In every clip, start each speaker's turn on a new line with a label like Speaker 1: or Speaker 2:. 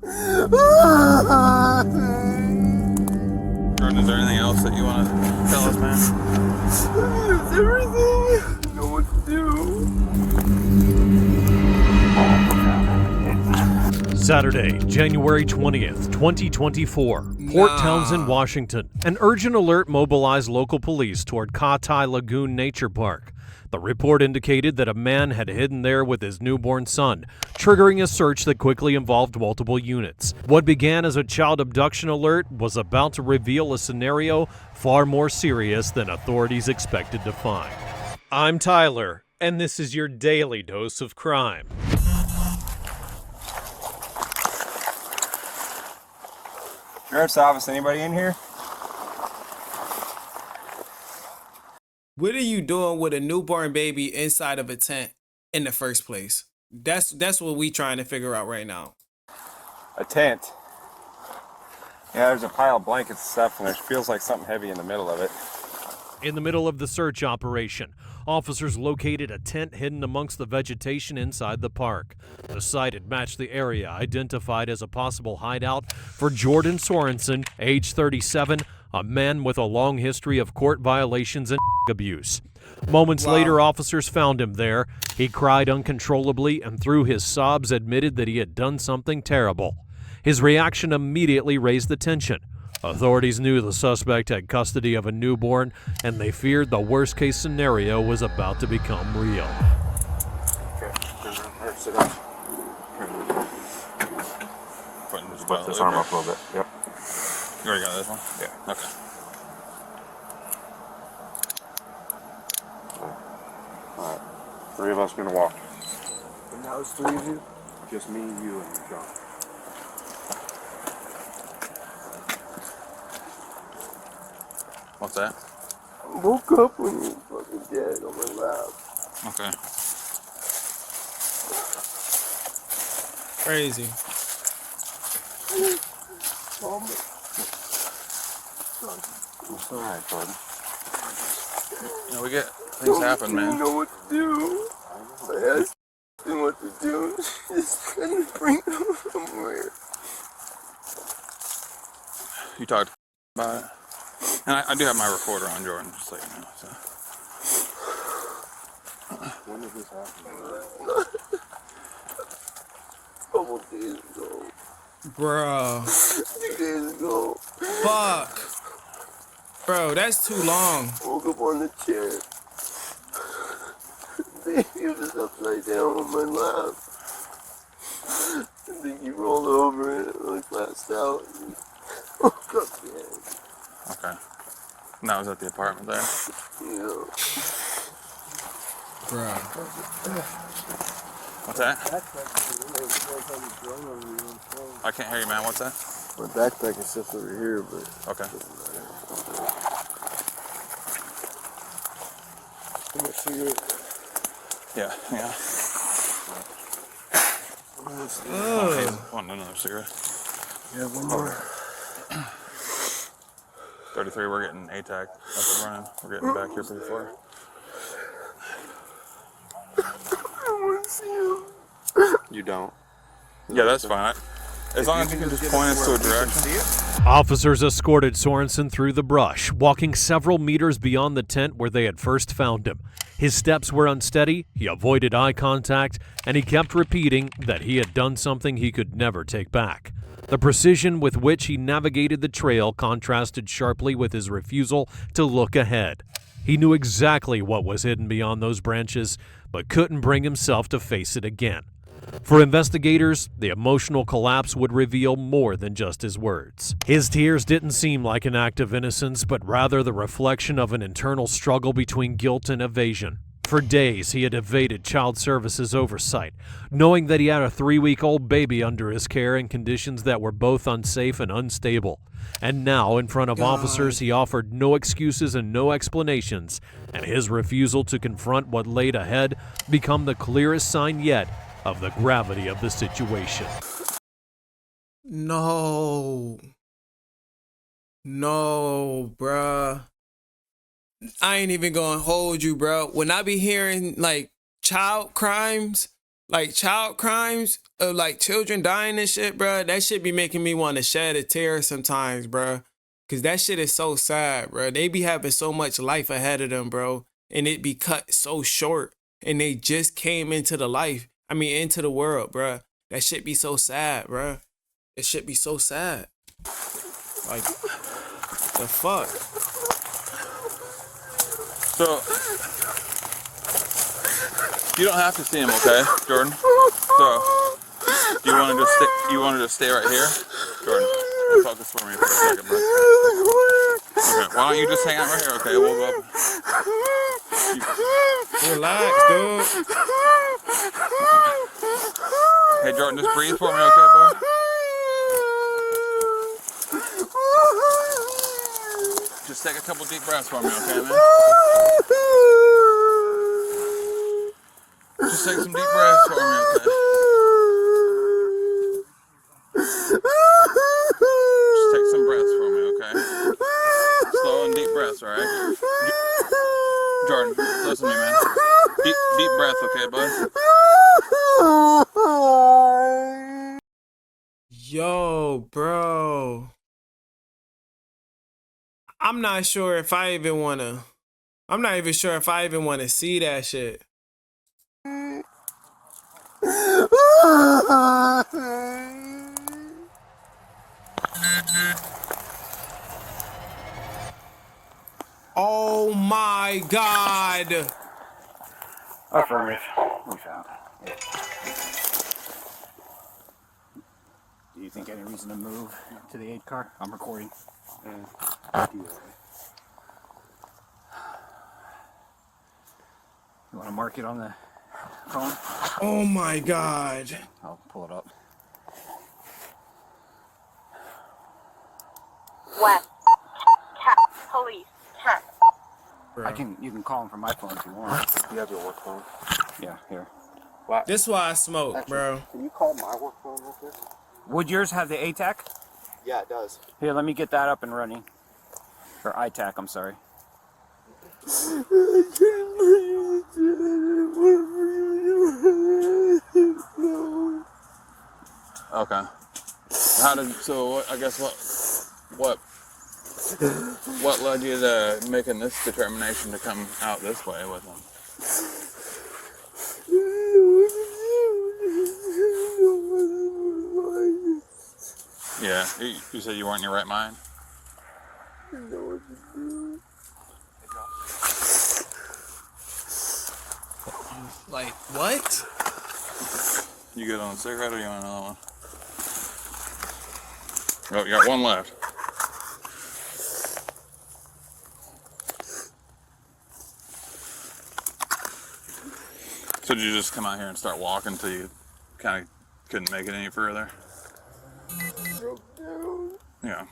Speaker 1: Jordan, is there anything else that you want to tell us, man?
Speaker 2: It's everything. I don't know what to do.
Speaker 3: Saturday, January 20th, 2024, Port Townsend, Washington. An urgent alert mobilized local police toward Katai Lagoon Nature Park. The report indicated that a man had hidden there with his newborn son, triggering a search that quickly involved multiple units. What began as a child abduction alert was about to reveal a scenario far more serious than authorities expected to find. I'm Tyler, and this is your daily dose of crime.
Speaker 2: Sheriff's office, anybody in here?
Speaker 4: What are you doing with a newborn baby inside of a tent in the first place? That's what we trying to figure out right now.
Speaker 2: A tent. Yeah, there's a pile of blankets and stuff, and there feels like something heavy in the middle of it.
Speaker 3: In the middle of the search operation, officers located a tent hidden amongst the vegetation inside the park. The site had matched the area identified as a possible hideout for Jordan Sorensen, age 37, a man with a long history of court violations and abuse. Moments later, officers found him there. He cried uncontrollably and through his sobs admitted that he had done something terrible. His reaction immediately raised the tension. Authorities knew the suspect had custody of a newborn, and they feared the worst-case scenario was about to become real.
Speaker 2: Okay, sit down. Put this arm up a little bit. Yep.
Speaker 1: You already got this one?
Speaker 2: Yeah.
Speaker 1: Okay.
Speaker 2: Alright. 3 of us are gonna walk. And now it's 3 of you? Just me, you, and John.
Speaker 1: What's that?
Speaker 2: I woke up when you were fucking dead on my lap.
Speaker 1: Okay.
Speaker 4: Crazy.
Speaker 2: It's alright, Jordan.
Speaker 1: You know, we get things happen,
Speaker 2: I
Speaker 1: man.
Speaker 2: don't know what to do. I asked him what to do. She just couldn't bring him somewhere.
Speaker 1: You talked about it. And I do have my recorder on, Jordan, just so you know. So.
Speaker 2: When did this happen? A couple days ago.
Speaker 4: Bro.
Speaker 2: 2 days ago.
Speaker 4: Fuck. Bro, that's too long.
Speaker 2: Woke up on the chair. Baby was upside down on my lap. I think he rolled over and I passed out. And woke up dead.
Speaker 1: Okay. And that was at the apartment there?
Speaker 2: Yeah.
Speaker 4: Bro.
Speaker 1: What's that? I can't hear you, man. What's that?
Speaker 2: My backpack is just over here, but...
Speaker 1: Okay.
Speaker 2: I'm a cigarette.
Speaker 1: Yeah, yeah. Want another cigarette?
Speaker 2: Yeah, one more.
Speaker 1: 33, we're getting ATAC up and running. We're getting back here pretty far.
Speaker 2: I want to see him. You don't?
Speaker 1: Yeah, that's fine. As long as you can just point us to a direction.
Speaker 3: Officers escorted Sorensen through the brush, walking several meters beyond the tent where they had first found him. His steps were unsteady, he avoided eye contact, and he kept repeating that he had done something he could never take back. The precision with which he navigated the trail contrasted sharply with his refusal to look ahead. He knew exactly what was hidden beyond those branches, but couldn't bring himself to face it again. For investigators, the emotional collapse would reveal more than just his words. His tears didn't seem like an act of innocence, but rather the reflection of an internal struggle between guilt and evasion. For days, he had evaded child services oversight, knowing that he had a 3-week-old baby under his care in conditions that were both unsafe and unstable. And now, in front of officers, he offered no excuses and no explanations, and his refusal to confront what laid ahead became the clearest sign yet of the gravity of the situation.
Speaker 4: No, bruh. I ain't even gonna hold you, bro. When I be hearing like child crimes, Like child crimes of like children dying and shit, bro. That shit be making me want to shed a tear sometimes, bro. Cause that shit is so sad, bro. They be having so much life ahead of them, bro. And it be cut so short. And they just came into the life. I mean, into the world, bro. That shit be so sad, bro. It shit be so sad. Like, the fuck?
Speaker 1: So, you don't have to see him, okay, Jordan? So, do you want to just stay? You want to just stay right here, Jordan? Focus for me for a second, bro. Okay, why don't you just hang out right here? Okay, we'll go up.
Speaker 4: Relax, dude.
Speaker 1: Hey, Jordan, just breathe for me, okay, bud? Just take a couple deep breaths for me, okay, man? Just take some deep breaths for me, okay? Just take some breaths for me, okay? Slow and deep breaths, alright? Jordan, listen to me, man. Deep breath, okay, bud?
Speaker 4: Yo, bro. I'm not sure if I even wanna. I'm not even sure if I even wanna see that shit. Oh my God.
Speaker 5: Affirmative. We found it. Do you think any reason to move to the 8 car? I'm recording. You want to mark it on the phone?
Speaker 4: Oh my God.
Speaker 5: I'll pull it up.
Speaker 6: West. Cat. Police. Cat.
Speaker 5: You can call him from my phone if you want.
Speaker 2: You have your work phone.
Speaker 5: Yeah, here.
Speaker 4: This is why I smoke, bro.
Speaker 2: Can you call my work phone real quick?
Speaker 5: Would yours have the ATAC?
Speaker 2: Yeah, it does.
Speaker 5: Here, let me get that up and running. Or ITAC, I'm sorry.
Speaker 1: Okay. I guess what led you to making this determination to come out this way with him? Yeah, you said you weren't in your right mind?
Speaker 4: Like, what?
Speaker 1: You good on a cigarette or you want another one? Oh, you got one left. So did you just come out here and start walking until you kind of couldn't make it any further? Yeah.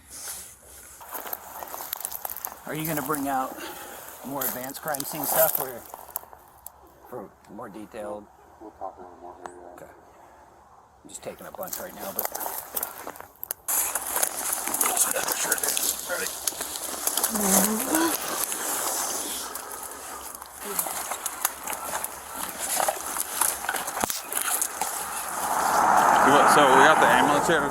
Speaker 5: Are you going to bring out more advanced crime scene stuff or for more detailed?
Speaker 2: We'll talk a little more later.
Speaker 5: Okay. I'm just taking a bunch right now, but...
Speaker 1: Ready? So we got the ambulance here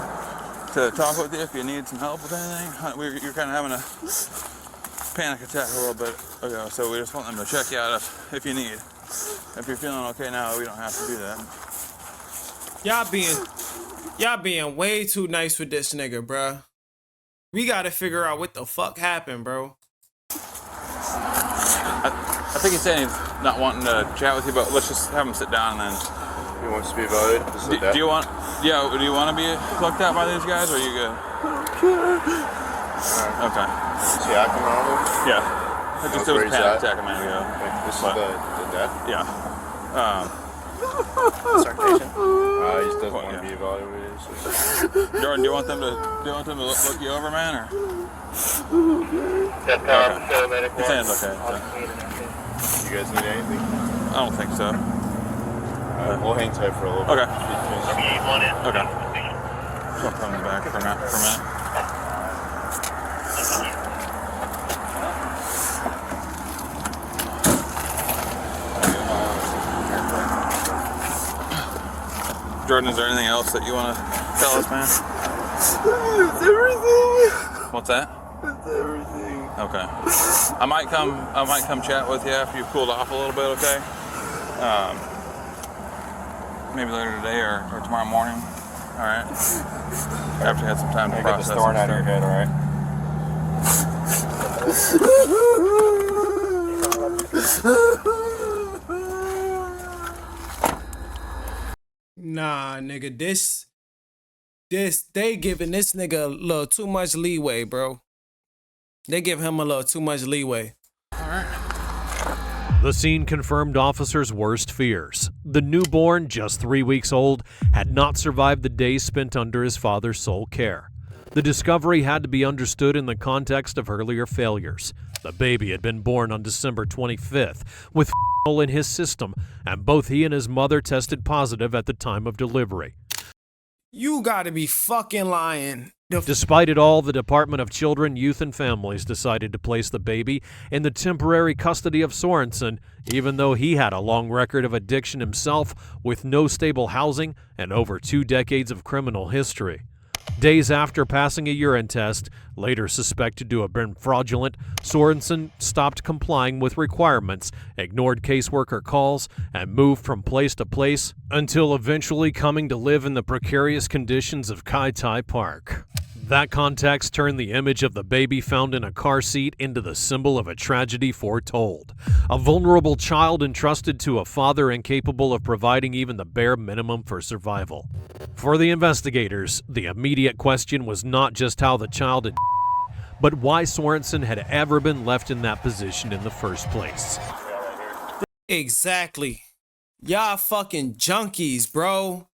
Speaker 1: to talk with you if you need some help with anything. You're kind of having a panic attack a little bit ago, so we just want them to check you out if you need. If you're feeling okay now, we don't have to do that.
Speaker 4: Y'all being way too nice with this nigga, bruh. We gotta figure out what the fuck happened, bro.
Speaker 1: I think he's saying he's not wanting to chat with you, but let's just have him sit down and then.
Speaker 2: He wants to be evaluated?
Speaker 1: Do you want? Yeah. Do you want to be looked at by these guys, or are you good? Okay.
Speaker 2: Is he acting normal?
Speaker 1: Yeah. It was a panic attack a minute ago.
Speaker 2: Okay. This is the dad?
Speaker 1: Yeah.
Speaker 2: Circulation? He just doesn't want to be evaluated. So.
Speaker 1: Jordan, do you want them to look you over, man, or?
Speaker 2: Okay.
Speaker 1: His hand's okay. So.
Speaker 2: You guys need anything?
Speaker 1: I don't think so.
Speaker 2: We'll hang tight for a little bit.
Speaker 1: Okay. Okay. We'll come back for a minute. Jordan, is there anything else that you want to tell us, man?
Speaker 2: It's everything.
Speaker 1: What's that?
Speaker 2: It's everything.
Speaker 1: Okay. I might come chat with you after you've cooled off a little bit, okay? Maybe later today or tomorrow morning. All right. After you had some time to process. Get this thorn out of your head, all right?
Speaker 4: Nah, nigga, this they giving this nigga a little too much leeway, bro. They give him a little too much leeway.
Speaker 3: The scene confirmed officers' worst fears. The newborn, just 3 weeks old, had not survived the days spent under his father's sole care. The discovery had to be understood in the context of earlier failures. The baby had been born on December 25th with in his system, and both he and his mother tested positive at the time of delivery.
Speaker 4: You gotta be fucking lying.
Speaker 3: Despite it all, the Department of Children, Youth, and Families decided to place the baby in the temporary custody of Sorensen, even though he had a long record of addiction himself with no stable housing and over 2 decades of criminal history. Days after passing a urine test, later suspected to have been fraudulent, Sorensen stopped complying with requirements, ignored caseworker calls, and moved from place to place until eventually coming to live in the precarious conditions of Kai Tai Park. That context turned the image of the baby found in a car seat into the symbol of a tragedy foretold. A vulnerable child entrusted to a father incapable of providing even the bare minimum for survival. For the investigators, the immediate question was not just how the child had but why Sorensen had ever been left in that position in the first place.
Speaker 4: Exactly. Y'all fucking junkies, bro.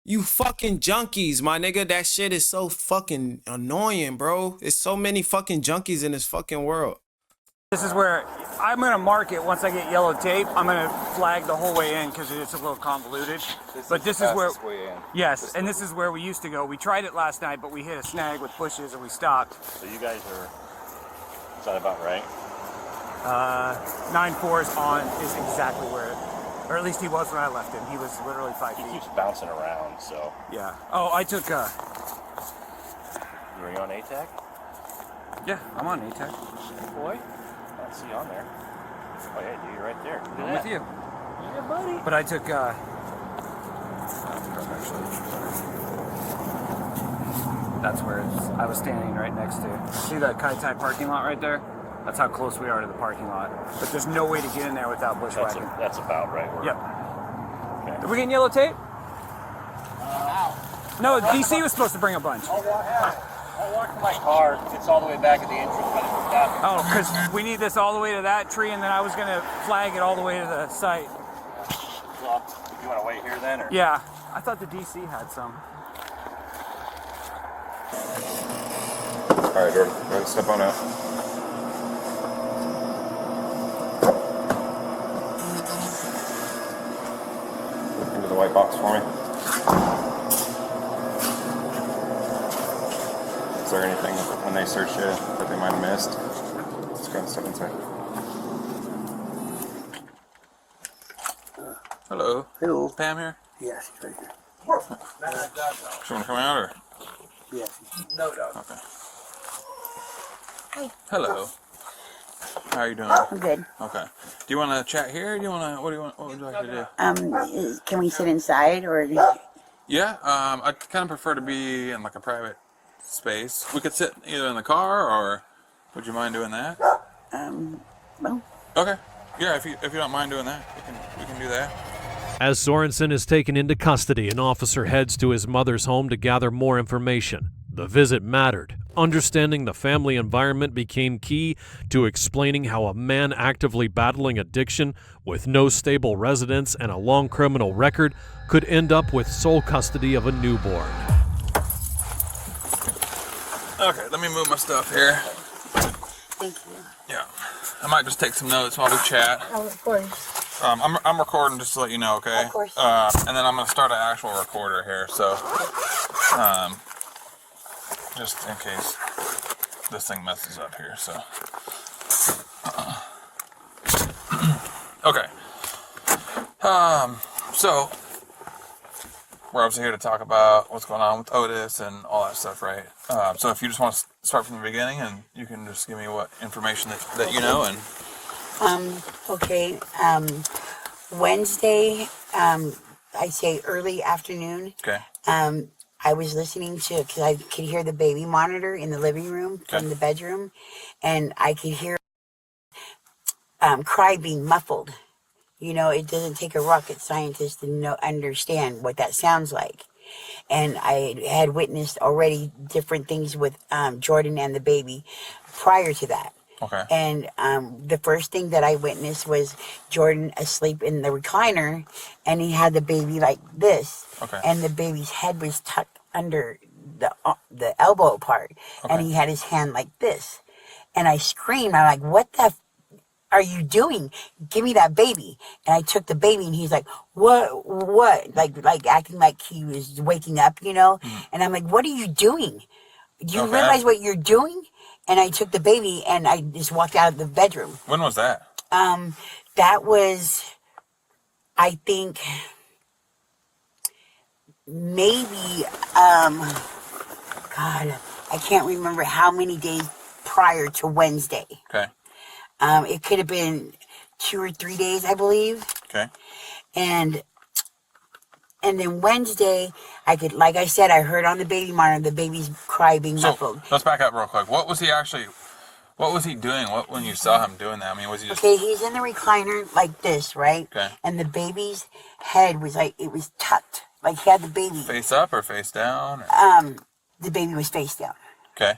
Speaker 4: You fucking junkies, my nigga. That shit is so fucking annoying, bro. There's so many fucking junkies in this fucking world.
Speaker 5: This is where I'm gonna mark it once I get yellow tape. I'm gonna flag the whole way in because it's a little convoluted. But this is where, yes, and this is where we used to go. We tried it last night, but we hit a snag with bushes and we stopped.
Speaker 7: So you guys are, is that about right?
Speaker 5: 9-4 is exactly where it, or at least he was when I left him. He was literally 5 feet.
Speaker 7: He keeps bouncing around, so.
Speaker 5: Yeah. Oh, I took,
Speaker 7: Were you on ATAC?
Speaker 5: yeah, I'm on ATAC.
Speaker 7: Boy, I don't see you on there. Oh yeah, dude, you're right there. Look at
Speaker 5: I'm
Speaker 7: that.
Speaker 5: with you.
Speaker 7: Yeah, buddy.
Speaker 5: But I took, that's where I was standing right next to. See that Kai Tai parking lot right there? That's how close we are to the parking lot. But there's no way to get in there without bushwhacking.
Speaker 7: That's about right.
Speaker 5: Yep.
Speaker 7: Okay.
Speaker 5: Are we getting yellow tape? No, DC was supposed to bring a bunch.
Speaker 7: I'll walk to my car. It's all the way back at the entrance.
Speaker 5: Oh, because we need this all the way to that tree, and then I was going to flag it all the way to the site.
Speaker 7: Well, you want to wait here then? Or?
Speaker 5: Yeah, I thought the DC had some.
Speaker 1: All right, Jordan, go ahead and step on out. Look into the white box for me. Is there anything when they search you that they might have missed? Let's go and step inside. Hello.
Speaker 2: Hello.
Speaker 1: Pam here?
Speaker 2: Yes, he's right here.
Speaker 1: She want to come out or?
Speaker 2: Yes. No, no.
Speaker 1: Okay. Hello. How are you doing?
Speaker 8: I'm good.
Speaker 1: Okay. Do you want to chat here? Or do you want to? What do you want? What would you like to do?
Speaker 8: Can we sit inside or?
Speaker 1: Yeah. I kind of prefer to be in like a private space. We could sit either in the car, or would you mind doing that?
Speaker 8: Well.
Speaker 1: Okay. Yeah. If you don't mind doing that, we can do that.
Speaker 3: As Sorensen is taken into custody, an officer heads to his mother's home to gather more information. The visit mattered. Understanding the family environment became key to explaining how a man actively battling addiction with no stable residence and a long criminal record could end up with sole custody of a newborn.
Speaker 1: Okay, let me move my stuff here.
Speaker 8: Thank you.
Speaker 1: Yeah. I might just take some notes while we chat.
Speaker 8: Oh, of course.
Speaker 1: I'm recording just to let you know, okay?
Speaker 8: Of course.
Speaker 1: And then I'm going to start an actual recorder here, so just in case this thing messes up here, so. Okay. So we're obviously here to talk about what's going on with Otis and all that stuff, right? So if you just want to start from the beginning, and you can just give me what information that you know. And
Speaker 8: Okay. Wednesday, I say early afternoon.
Speaker 1: okay,
Speaker 8: I was listening to, because I could hear the baby monitor in the living room from the bedroom, and I could hear cry being muffled. You know, it doesn't take a rocket scientist to understand what that sounds like. And I had witnessed already different things with Jordan and the baby prior to that.
Speaker 1: okay,
Speaker 8: And the first thing that I witnessed was Jordan asleep in the recliner, and he had the baby like this,
Speaker 1: okay,
Speaker 8: and the baby's head was tucked under the elbow part, and he had his hand like this. And I screamed, I'm like, what the are you doing? Give me that baby. And I took the baby, and he's like, what? Like acting like he was waking up, you know? And I'm like, what are you doing? Do you realize what you're doing? And I took the baby, and I just walked out of the bedroom.
Speaker 1: When was that?
Speaker 8: That was, I think, maybe, God, I can't remember how many days prior to Wednesday.
Speaker 1: Okay,
Speaker 8: It could have been 2 or 3 days, I believe.
Speaker 1: okay,
Speaker 8: And then Wednesday, I could, like I said, I heard on the baby monitor the baby's cry being muffled.
Speaker 1: Let's back up real quick. What was he doing? What when you saw him doing that? I mean, was he just
Speaker 8: Okay, he's in the recliner like this, right?
Speaker 1: Okay.
Speaker 8: And the baby's head was like, it was tucked. Like he had the baby.
Speaker 1: face up or face down? Or?
Speaker 8: The baby was face down.
Speaker 1: Okay,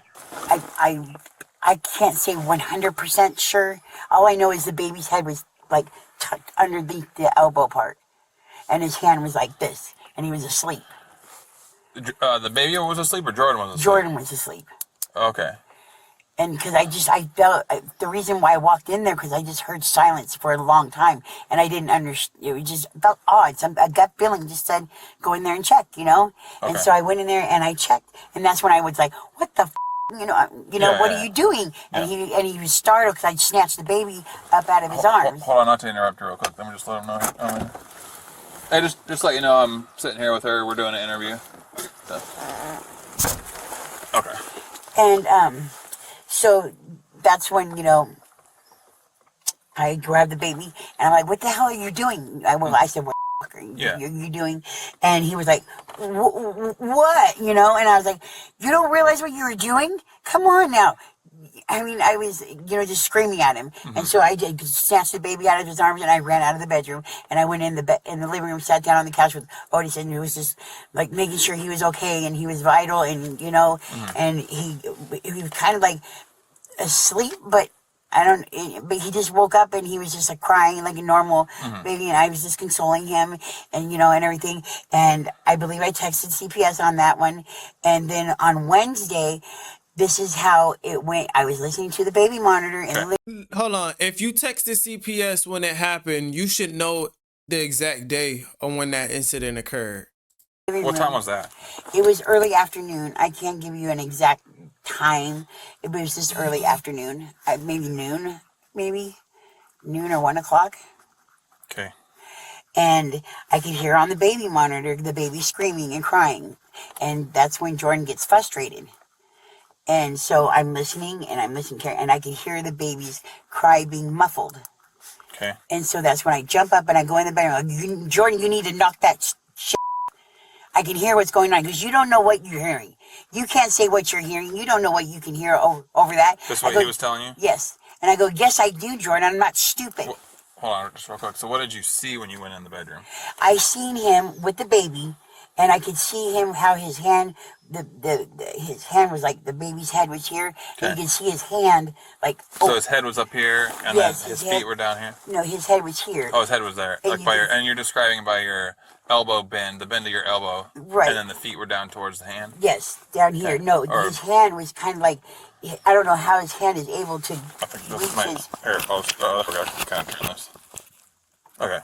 Speaker 8: I can't say 100% sure. All I know is the baby's head was like tucked underneath the elbow part. And his hand was like this. And he was asleep.
Speaker 1: The baby was asleep or Jordan was asleep?
Speaker 8: Jordan was asleep.
Speaker 1: Okay.
Speaker 8: And because I felt, the reason why I walked in there, because I just heard silence for a long time. And I didn't understand, it just felt odd. A gut feeling just said, go in there and check, you know?
Speaker 1: Okay.
Speaker 8: And so I went in there and I checked. And that's when I was like, what the you know, what are you doing? And he was startled because I snatched the baby up out of his arms.
Speaker 1: Hold on, not to interrupt you real quick. Let me just let him know. Hey, just let you know, I'm sitting here with her. We're doing an interview. So. Okay.
Speaker 8: And so that's when, I grabbed the baby and I'm like, what the hell are you doing? I said, what the are you doing? And he was like, what? And I was like, you don't realize what you were doing? Come on now. I mean, I was, just screaming at him. And so I did snatch the baby out of his arms and I ran out of the bedroom and I went in the living room, sat down on the couch with Otis, and it was just like making sure he was okay and he was vital and, and he was kind of like asleep, but but he just woke up and he was just like crying like a normal baby, and I was just consoling him and, and everything. And I believe I texted CPS on that one. And then on Wednesday, this is how it went. I was listening to the baby monitor and
Speaker 4: Hold on. If you texted CPS when it happened, you should know the exact day on when that incident occurred.
Speaker 1: What time was that?
Speaker 8: It was early afternoon. I can't give you an exact time. It was just early afternoon. Maybe noon. Maybe noon or 1 o'clock.
Speaker 1: Okay.
Speaker 8: And I could hear on the baby monitor the baby screaming and crying. And that's when Jordan gets frustrated. And so I'm listening and and I could hear the baby's cry being muffled.
Speaker 1: Okay.
Speaker 8: And so that's when I jump up and I go in the bedroom. Like, Jordan, you need to knock that shit. I can hear what's going on because you don't know what you're hearing. You can't say what you're hearing. You don't know what you can hear over that.
Speaker 1: That's what he was telling you?
Speaker 8: Yes. And I go, yes, I do, Jordan. I'm not stupid.
Speaker 1: Well, hold on, just real quick. So what did you see when you went in the bedroom?
Speaker 8: I seen him with the baby, and I could see him how his hand, his hand was like the baby's head was here.
Speaker 1: Okay.
Speaker 8: And you could see his hand like.
Speaker 1: So his head was up here, and
Speaker 8: yes,
Speaker 1: then his feet were down here.
Speaker 8: No, his head was here.
Speaker 1: Oh, his head was there,
Speaker 8: and
Speaker 1: and you're describing by your elbow bend, the bend of your elbow,
Speaker 8: right?
Speaker 1: And then the feet were down towards the hand.
Speaker 8: Yes, down here.
Speaker 1: Okay.
Speaker 8: No, his hand was kind of like. I don't know how his hand is able to.
Speaker 1: I think this is my air post. Oh, I forgot to kind of turn this. Okay.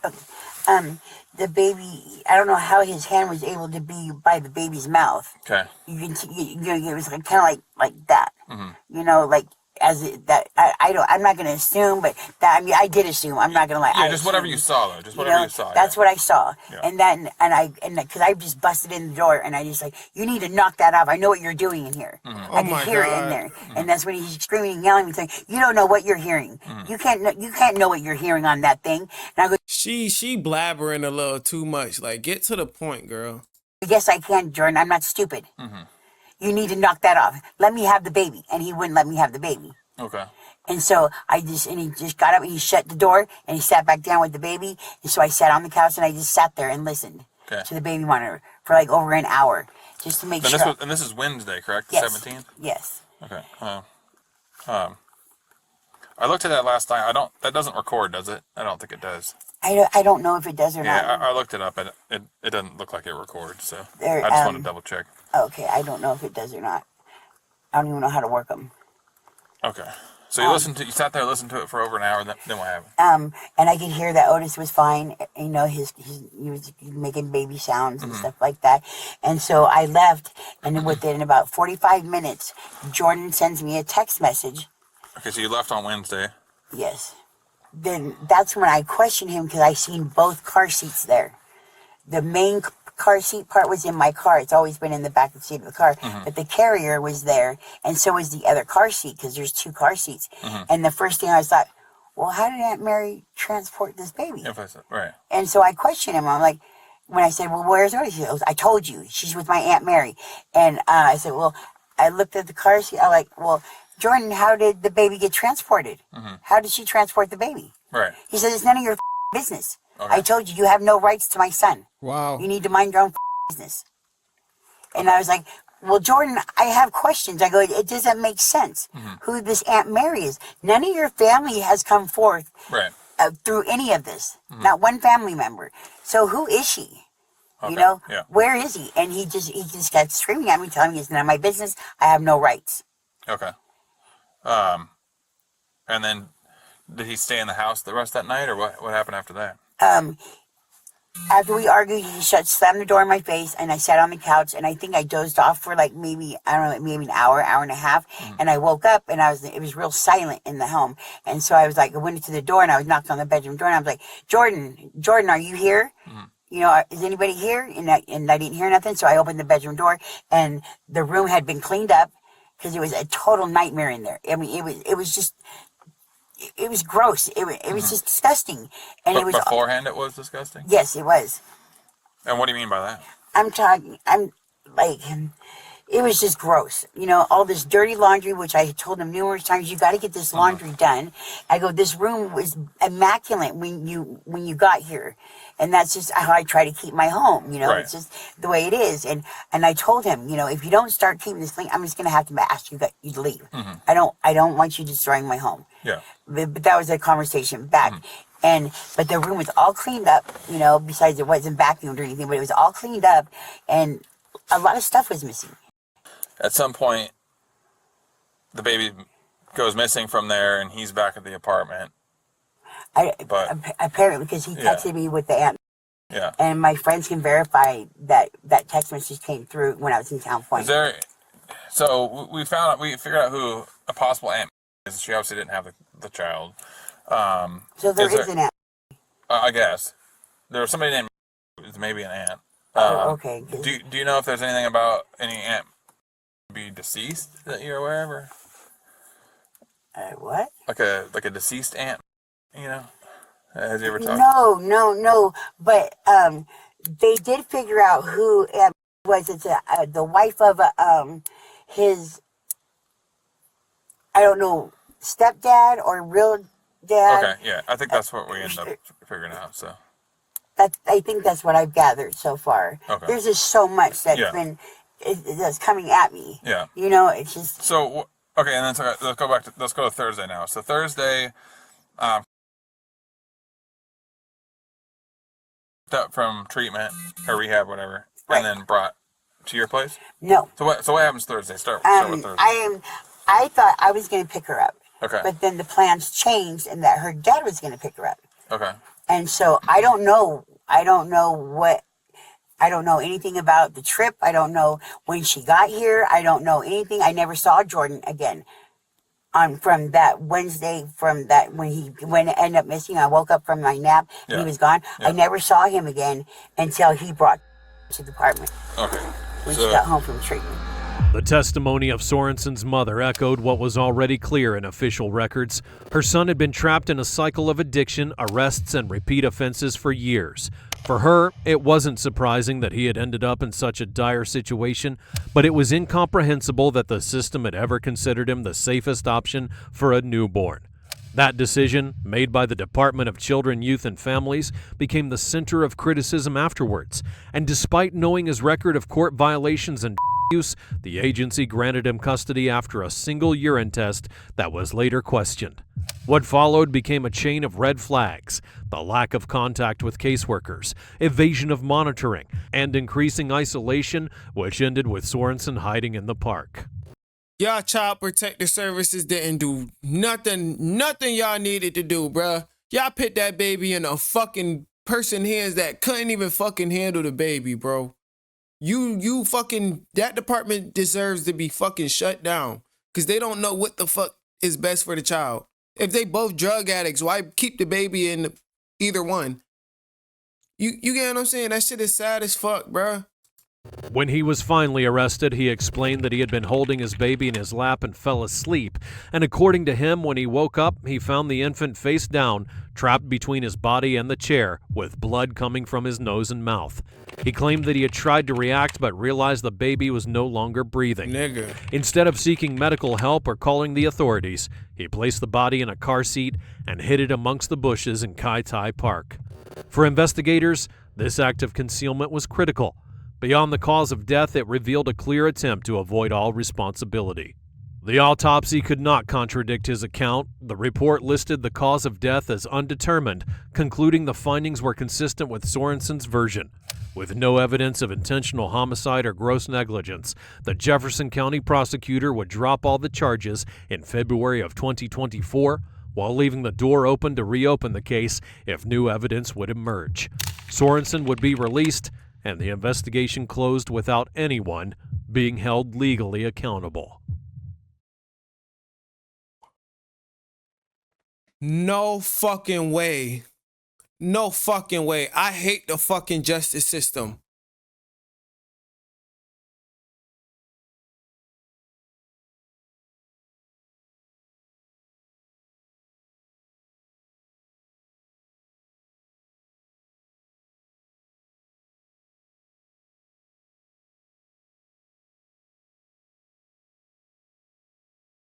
Speaker 8: The baby, I don't know how his hand was able to be by the baby's mouth.
Speaker 1: Okay.
Speaker 8: You can see, it was like, kind of like that.
Speaker 1: Mm-hmm.
Speaker 8: Like as that I'm not gonna assume, but that, I mean, I did assume. I'm not gonna lie.
Speaker 1: Yeah, just whatever you saw, though. Just whatever you saw.
Speaker 8: That's what I saw.
Speaker 1: Yeah.
Speaker 8: And then, because I just busted in the door, and I just like, you need to knock that off. I know what you're doing in here. I can hear it in there. And that's when he's screaming and yelling and saying, "You don't know what you're hearing. You can't know what you're hearing on that thing." And I go,
Speaker 4: She blabbering a little too much. Like, get to the point, girl.
Speaker 8: "Yes, I can, Jordan. I'm not stupid. You need to knock that off. Let me have the baby." And he wouldn't let me have the baby.
Speaker 1: Okay.
Speaker 8: And so he just got up and he shut the door and he sat back down with the baby. And so I sat on the couch and I just sat there and listened to the baby monitor for like over an hour just to make sure.
Speaker 1: And this is Wednesday, correct? The
Speaker 8: Yes.
Speaker 1: 17th?
Speaker 8: Yes.
Speaker 1: Okay. I looked at that last night. That doesn't record, does it? I don't think it does.
Speaker 8: I don't know if it does or not.
Speaker 1: Yeah, I looked it up and it doesn't look like it records, so
Speaker 8: There,
Speaker 1: I just want to double check.
Speaker 8: Okay, I don't know if it does or not. I don't even know how to work them.
Speaker 1: Okay. So you sat there and listened to it for over an hour, then what happened?
Speaker 8: And I could hear that Otis was fine. You know, he was making baby sounds and stuff like that. And so I left, and within about 45 minutes, Jordan sends me a text message.
Speaker 1: Okay, so you left on Wednesday.
Speaker 8: Yes. Then that's when I questioned him because I seen both car seats there. The main car seat part was in my car. It's always been in the back of the seat of the car. But the carrier was there, and so was the other car seat because there's 2 car seats. And the first thing I was like, well, how did Aunt Mary transport this baby?
Speaker 1: Right.
Speaker 8: And so I questioned him. I'm like, when I said, well, where's Otis? He goes, I told you, she's with my Aunt Mary. And I said, well, I looked at the car seat. I'm like, well, Jordan, how did the baby get transported? How did she transport the baby?
Speaker 1: Right.
Speaker 8: He said, it's none of your business.
Speaker 1: Okay.
Speaker 8: I told you, you have no rights to my son.
Speaker 4: Wow.
Speaker 8: You need to mind your own business. And I was like, well, Jordan, I have questions. I go, it doesn't make sense who this Aunt Mary is. None of your family has come forth through any of this. Not one family member. So who is she?
Speaker 1: Okay.
Speaker 8: You know,
Speaker 1: Yeah.
Speaker 8: where is he? And he just got screaming at me, telling me it's none of my business. I have no rights.
Speaker 1: Okay. And then did he stay in the house the rest of that night, or what happened after that?
Speaker 8: After we argued, he slammed the door in my face, and I sat on the couch, and I think I dozed off for like maybe an hour and a half, and I woke up, and it was real silent in the home, and so I was like, I went to the door, and I was knocked on the bedroom door, and I was like, Jordan, are you here? You know, is anybody here? And I didn't hear nothing, so I opened the bedroom door, and the room had been cleaned up, because it was a total nightmare in there. I mean, it was just... It was gross. It was just disgusting. And it was
Speaker 1: beforehand. It was disgusting.
Speaker 8: Yes, it was.
Speaker 1: And what do you mean by that?
Speaker 8: I'm like, it was just gross. You know, all this dirty laundry, which I told him numerous times, you got to get this laundry done. I go, this room was immaculate when you got here. And that's just how I try to keep my home. You know, It's just the way it is. And I told him, you know, if you don't start keeping this clean, I'm just going to have to ask you to leave. I don't want you destroying my home.
Speaker 1: Yeah.
Speaker 8: But that was a conversation back. But the room was all cleaned up, you know, besides it wasn't vacuumed or anything, but it was all cleaned up, and a lot of stuff was missing.
Speaker 1: At some point, the baby goes missing from there, and he's back at the apartment.
Speaker 8: Apparently, because he texted me with the aunt.
Speaker 1: Yeah.
Speaker 8: And my friends can verify that text message came through when I was in Town Point.
Speaker 1: So we figured out who a possible aunt is. She obviously didn't have the child.
Speaker 8: So there is an aunt.
Speaker 1: I guess there was somebody named maybe an aunt.
Speaker 8: Okay.
Speaker 1: Do you know if there's anything about any aunt be deceased that you're aware of? Or?
Speaker 8: What?
Speaker 1: Like a deceased aunt, you know? Has you ever talked?
Speaker 8: No. But they did figure out who Aunt was. It's the wife of his, I don't know, stepdad or real dad.
Speaker 1: Okay, yeah, I think that's what we ended up figuring out. So
Speaker 8: I think that's what I've gathered so far.
Speaker 1: Okay.
Speaker 8: There's just so much that's coming at me.
Speaker 1: Yeah.
Speaker 8: You know, it's just.
Speaker 1: So okay, and then let's go to Thursday now. So Thursday, up from treatment or rehab, whatever, and then brought to your place.
Speaker 8: No.
Speaker 1: So what happens Thursday? Start with Thursday.
Speaker 8: I thought I was going to pick her up.
Speaker 1: Okay.
Speaker 8: But then the plans changed, and that her dad was going to pick her up.
Speaker 1: Okay.
Speaker 8: And so I don't know anything about the trip. I don't know when she got here. I don't know anything. I never saw Jordan again. from that Wednesday, from that when it ended up missing. I woke up from my nap and he was gone. I never saw him again until he brought to the department.
Speaker 1: Okay.
Speaker 8: When she got home from treatment.
Speaker 3: The testimony of Sorensen's mother echoed what was already clear in official records. Her son had been trapped in a cycle of addiction, arrests, and repeat offenses for years. For her, it wasn't surprising that he had ended up in such a dire situation, but it was incomprehensible that the system had ever considered him the safest option for a newborn. That decision, made by the Department of Children, Youth, and Families, became the center of criticism afterwards, and despite knowing his record of court violations and use, the agency granted him custody after a single urine test that was later questioned. What followed became a chain of red flags: the lack of contact with caseworkers, evasion of monitoring, and increasing isolation, which ended with Sorensen hiding in the park.
Speaker 4: Y'all Child Protective Services didn't do nothing y'all needed to do, bruh. Y'all put that baby in a fucking person hands that couldn't even fucking handle the baby, bro. You fucking, that department deserves to be fucking shut down because they don't know what the fuck is best for the child. If they both drug addicts, why keep the baby in either one? You get what I'm saying? That shit is sad as fuck, bruh.
Speaker 3: When he was finally arrested, he explained that he had been holding his baby in his lap and fell asleep, and according to him, when he woke up, he found the infant face down, trapped between his body and the chair, with blood coming from his nose and mouth. He claimed that he had tried to react but realized the baby was no longer breathing.
Speaker 4: Nigga.
Speaker 3: Instead of seeking medical help or calling the authorities, he placed the body in a car seat and hid it amongst the bushes in Kai Tai Park. For investigators, this act of concealment was critical. Beyond the cause of death, it revealed a clear attempt to avoid all responsibility. The autopsy could not contradict his account. The report listed the cause of death as undetermined, concluding the findings were consistent with Sorensen's version. With no evidence of intentional homicide or gross negligence, the Jefferson County prosecutor would drop all the charges in February of 2024, while leaving the door open to reopen the case if new evidence would emerge. Sorensen would be released, and the investigation closed without anyone being held legally accountable.
Speaker 4: No fucking way. No fucking way. I hate the fucking justice system.